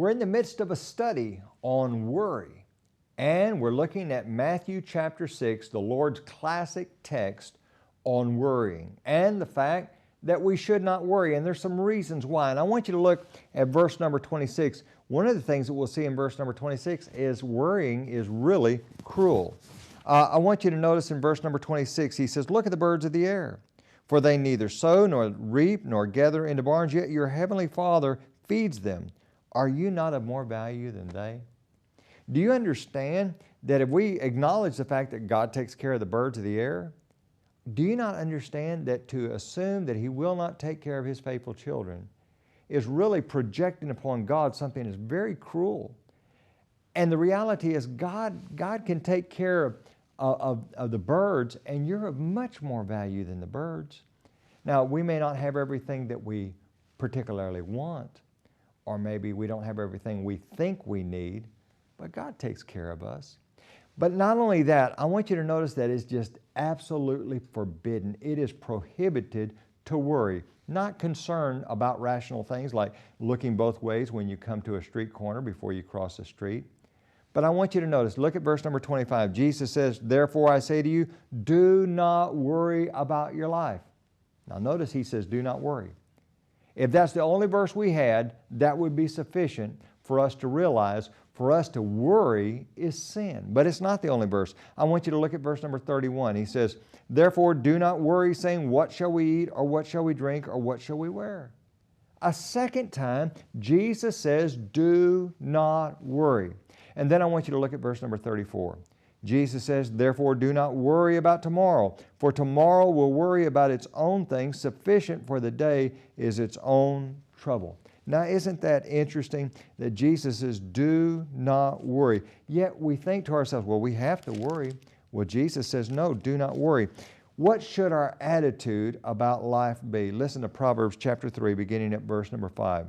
We're in the midst of a study on worry, and we're looking at Matthew chapter 6, the Lord's classic text on worrying, and the fact that we should not worry, and there's some reasons why. And I want you to look at verse number 26. One of the things that we'll see in verse number 26 is worrying is really cruel. I want you to notice in verse number 26, he says, "Look at the birds of the air, for they neither sow nor reap nor gather into barns, yet your heavenly Father feeds them. Are you not of more value than they?" Do you understand that if we acknowledge the fact that God takes care of the birds of the air, do you not understand that to assume that He will not take care of His faithful children is really projecting upon God something that's very cruel? And the reality is God can take care of the birds, and you're of much more value than the birds. Now, we may not have everything that we particularly want, or maybe we don't have everything we think we need, but God takes care of us. But not only that, I want you to notice that it's just absolutely forbidden. It is prohibited to worry, not concerned about rational things like looking both ways when you come to a street corner before you cross the street. But I want you to notice, look at verse number 25. Jesus says, "Therefore I say to you, do not worry about your life." Now notice He says, do not worry. If that's the only verse we had, that would be sufficient for us to realize for us to worry is sin. But it's not the only verse. I want you to look at verse number 31. He says, "Therefore do not worry, saying, what shall we eat, or what shall we drink, or what shall we wear?" A second time, Jesus says, do not worry. And then I want you to look at verse number 34. Jesus says, "Therefore do not worry about tomorrow, for tomorrow will worry about its own things. Sufficient for the day is its own trouble." Now, isn't that interesting that Jesus says, do not worry? Yet we think to ourselves, well, we have to worry. Well, Jesus says, no, do not worry. What should our attitude about life be? Listen to Proverbs chapter 3, beginning at verse number 5.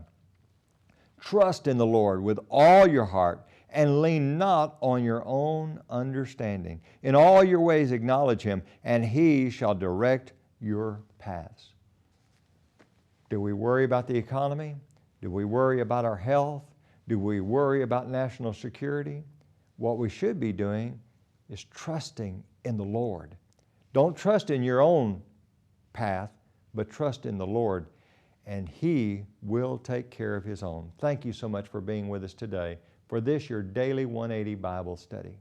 "Trust in the Lord with all your heart, and lean not on your own understanding. In all your ways acknowledge Him, and He shall direct your paths." Do we worry about the economy? Do we worry about our health? Do we worry about national security? What we should be doing is trusting in the Lord. Don't trust in your own path, but trust in the Lord, and He will take care of His own. Thank you so much for being with us today for this, your Daily 180 Bible Study.